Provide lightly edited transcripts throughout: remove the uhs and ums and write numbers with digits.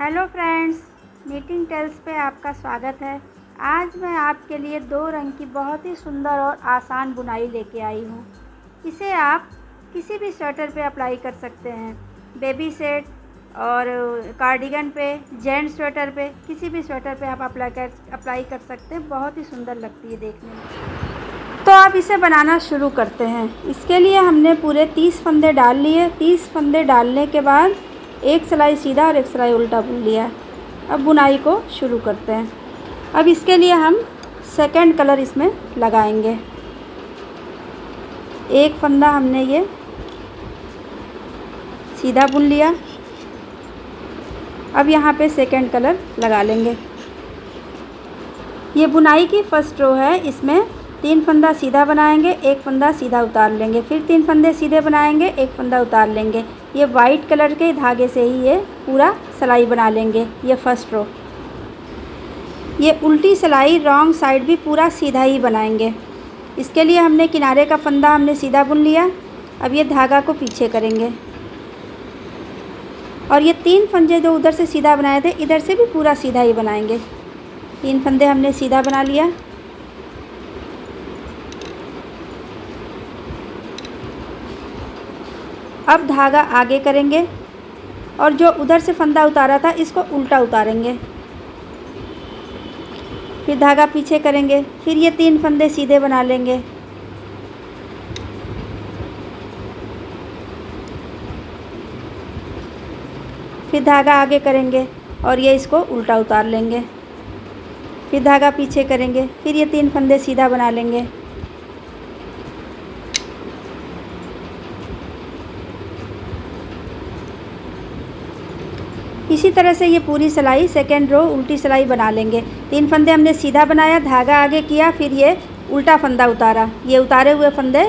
Hello friends, knitting tales पे आपका स्वागत है। आज मैं आपके लिए 2 रंग की बहुत ही सुंदर और आसान बुनाई लेके आई हूँ। इसे आप किसी भी स्वेटर पे अप्लाई कर सकते हैं, बेबी सेट और कार्डिगन पे, जेंट्स स्वेटर पे, किसी भी स्वेटर पे आप अप्लाई कर सकते हैं। बहुत ही सुंदर लगती है देखने में। तो आप इसे बनाना शुरू करते हैं। इसके लिए हमने पूरे 30 फंदे डाल लिए। 30 फंदे डालने के बाद एक सिलाई सीधा और एक सिलाई उल्टा बुन लिया। अब बुनाई को शुरू करते हैं। अब इसके लिए हम सेकंड कलर इसमें लगाएंगे। एक फंदा हमने ये सीधा बुन लिया। अब यहाँ पे सेकंड कलर लगा लेंगे। ये बुनाई की फर्स्ट रो है। इसमें 3 फंदा सीधा बनाएंगे, एक फंदा सीधा उतार लेंगे, फिर 3 फंदे सीधे बनाएंगे, एक फंदा उतार लेंगे। ये वाइट कलर के धागे से ही ये पूरा सिलाई बना लेंगे। ये फर्स्ट रो। ये उल्टी सिलाई रॉन्ग साइड भी पूरा सीधा ही बनाएंगे। इसके लिए हमने किनारे का फंदा हमने सीधा बुन लिया। अब ये धागा को पीछे करेंगे और ये 3 फंदे जो उधर से सीधा बनाए थे, इधर से भी पूरा सीधा ही बनाएंगे। 3 फंदे हमने सीधा बना लिया। अब धागा आगे करेंगे और जो उधर से फंदा उतारा था इसको उल्टा उतारेंगे। फिर धागा पीछे करेंगे। फिर ये 3 फंदे सीधे बना लेंगे। फिर धागा आगे करेंगे और ये इसको उल्टा उतार लेंगे। फिर धागा पीछे करेंगे। फिर ये 3 फंदे सीधा बना लेंगे। इसी तरह से ये पूरी सिलाई सेकेंड रो उल्टी सिलाई बना लेंगे। 3 फंदे हमने सीधा बनाया, धागा आगे किया, फिर ये उल्टा फंदा उतारा। ये उतारे हुए फंदे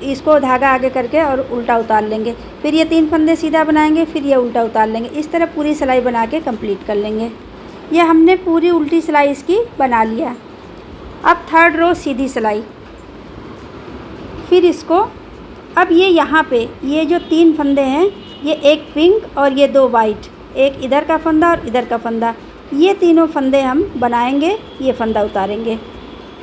इसको धागा आगे करके और उल्टा उतार लेंगे। फिर ये 3 फंदे सीधा बनाएंगे, फिर ये उल्टा उतार लेंगे। इस तरह पूरी सिलाई बना के कंप्लीट कर लेंगे। ये हमने पूरी उल्टी सिलाई इसकी बना लिया। अब थर्ड रो सीधी सिलाई। फिर इसको अब ये यहाँ पे ये जो 3 फंदे हैं, ये एक पिंक और ये 2 वाइट, एक इधर का फंदा और इधर का फंदा, ये तीनों फंदे हम बनाएंगे। ये फंदा उतारेंगे,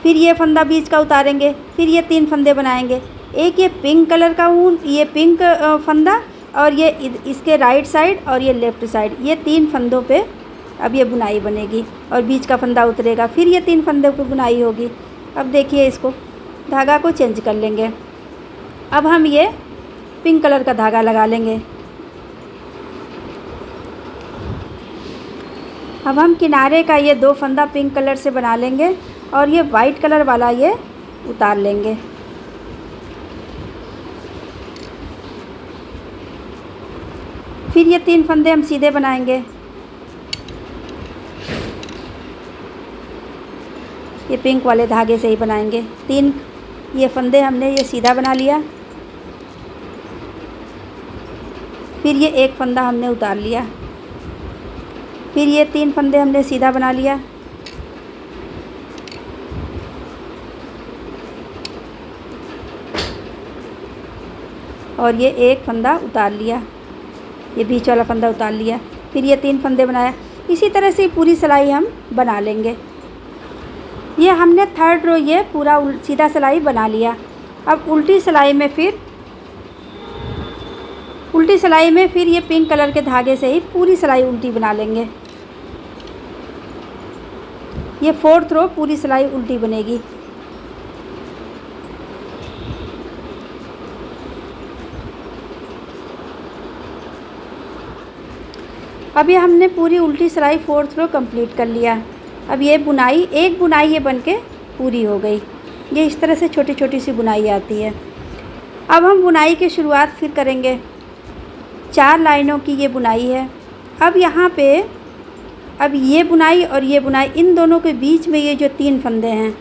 फिर ये फंदा बीच का उतारेंगे, फिर ये 3 फंदे बनाएंगे। एक ये पिंक कलर का ऊन, ये पिंक फंदा और ये इसके राइट साइड और ये लेफ़्ट साइड, ये 3 फंदों पे अब ये बुनाई बनेगी और बीच का फंदा उतरेगा। फिर ये 3 फंदों पे बुनाई होगी। अब देखिए इसको धागा को चेंज कर लेंगे। अब हम ये पिंक कलर का धागा लगा लेंगे। अब हम किनारे का ये 2 फंदा पिंक कलर से बना लेंगे और ये वाइट कलर वाला ये उतार लेंगे। फिर ये 3 फंदे हम सीधे बनाएंगे। ये पिंक वाले धागे से ही बनाएंगे। 3 ये फंदे हमने ये सीधा बना लिया। फिर ये एक फंदा हमने उतार लिया। फिर ये 3 फंदे हमने सीधा बना लिया। और ये एक फंदा उतार लिया, ये बीच वाला फंदा उतार लिया। फिर ये 3 फंदे बनाया। इसी तरह से पूरी सिलाई हम बना लेंगे। ये हमने थर्ड रो ये पूरा सीधा सिलाई बना लिया। अब उल्टी सिलाई में फिर ये पिंक कलर के धागे से ही पूरी सिलाई उल्टी बना लेंगे। ये 4th रो पूरी सिलाई उल्टी बनेगी। अब ये हमने पूरी उल्टी सिलाई 4th रो कंप्लीट कर लिया। अब ये बुनाई एक बुनाई ये बन के पूरी हो गई। ये इस तरह से छोटी छोटी सी बुनाई आती है। अब हम बुनाई की शुरुआत फिर करेंगे। 4 लाइनों की ये बुनाई है। अब यहाँ पे अब ये बुनाई और ये बुनाई, इन दोनों के बीच में ये जो 3 फंदे हैं,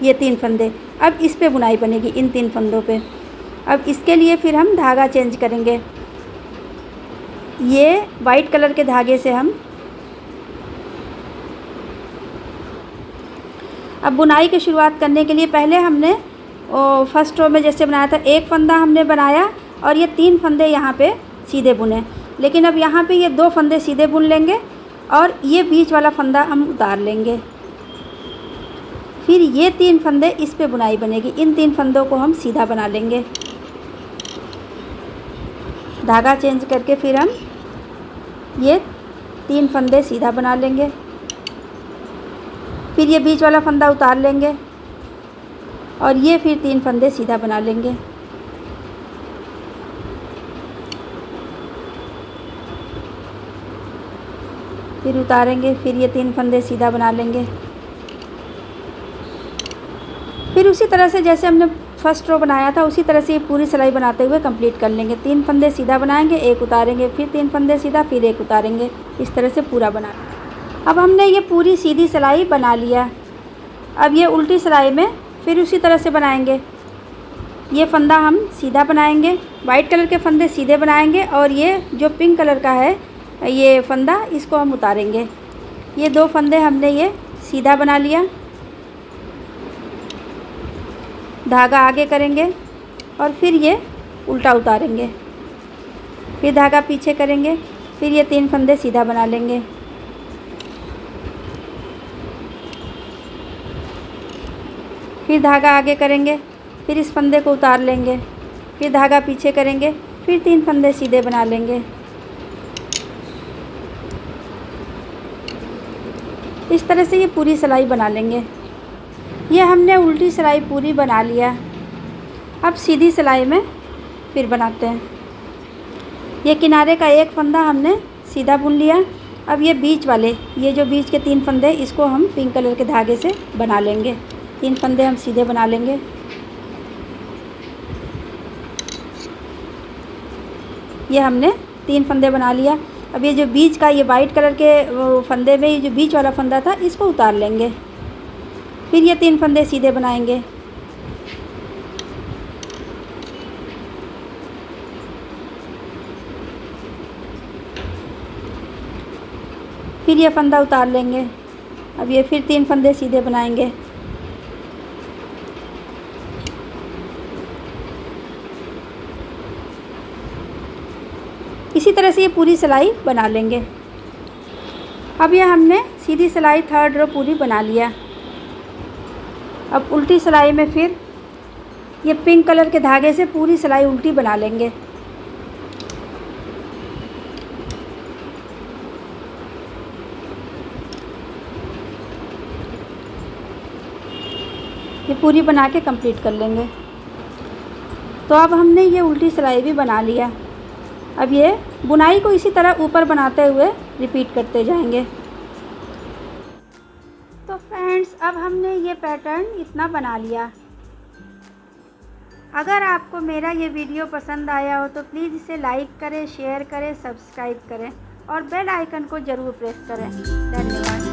ये 3 फंदे, अब इस पे बुनाई बनेगी इन 3 फंदों पे। अब इसके लिए फिर हम धागा चेंज करेंगे। ये वाइट कलर के धागे से हम अब बुनाई की शुरुआत करने के लिए पहले हमने फर्स्ट रो में जैसे बनाया था, एक फंदा हमने बनाया और ये 3 फंदे यहाँ पे सीधे बुने। लेकिन अब यहाँ पे ये 2 फंदे सीधे बुन लेंगे और ये बीच वाला फंदा हम उतार लेंगे। फिर ये 3 फंदे इस पे बुनाई बनेगी। इन 3 फंदों को हम सीधा बना लेंगे। धागा चेंज करके फिर हम ये 3 फंदे सीधा बना लेंगे। फिर ये बीच वाला फंदा उतार लेंगे और ये फिर 3 फंदे सीधा बना लेंगे। फिर उतारेंगे, फिर ये 3 फंदे सीधा बना लेंगे। फिर उसी तरह से जैसे हमने फर्स्ट रो बनाया था उसी तरह से ये पूरी सिलाई बनाते हुए कंप्लीट कर लेंगे। 3 फंदे सीधा बनाएंगे, एक उतारेंगे, फिर 3 फंदे सीधा, फिर एक उतारेंगे। इस तरह से पूरा बना। अब हमने ये पूरी सीधी सिलाई बना लिया। अब ये उल्टी सिलाई में फिर उसी तरह से बनाएंगे। ये फंदा हम सीधा बनाएंगे, वाइट कलर के फंदे सीधे बनाएंगे और ये जो पिंक कलर का है ये फंदा, इसको हम उतारेंगे। ये 2 फंदे हमने ये सीधा बना लिया। धागा आगे करेंगे और फिर ये उल्टा उतारेंगे। फिर धागा पीछे करेंगे, फिर ये 3 फंदे सीधा बना लेंगे। फिर धागा आगे करेंगे, फिर इस फंदे को उतार लेंगे, फिर धागा पीछे करेंगे, फिर 3 फंदे सीधे बना लेंगे। इस तरह से ये पूरी सिलाई बना लेंगे। ये हमने उल्टी सिलाई पूरी बना लिया। अब सीधी सिलाई में फिर बनाते हैं। ये किनारे का एक फंदा हमने सीधा बुन लिया। अब ये बीच वाले, ये जो बीच के 3 फंदे, इसको हम पिंक कलर के धागे से बना लेंगे। 3 फंदे हम सीधे बना लेंगे। ये हमने 3 फंदे बना लिया। अब ये जो बीच का ये वाइट कलर के फंदे में ये जो बीच वाला फंदा था इसको उतार लेंगे। फिर ये 3 फंदे सीधे बनाएंगे। फिर ये फंदा उतार लेंगे। अब ये फिर 3 फंदे सीधे बनाएंगे। इसी तरह से ये पूरी सिलाई बना लेंगे। अब ये हमने सीधी सिलाई 3rd रो पूरी बना लिया। अब उल्टी सिलाई में फिर ये पिंक कलर के धागे से पूरी सिलाई उल्टी बना लेंगे। ये पूरी बना के कंप्लीट कर लेंगे। तो अब हमने ये उल्टी सिलाई भी बना लिया। अब ये बुनाई को इसी तरह ऊपर बनाते हुए रिपीट करते जाएंगे। तो फ्रेंड्स, अब हमने ये पैटर्न इतना बना लिया। अगर आपको मेरा ये वीडियो पसंद आया हो तो प्लीज़ इसे लाइक करें, शेयर करें, सब्सक्राइब करें और बेल आइकन को ज़रूर प्रेस करें। धन्यवाद।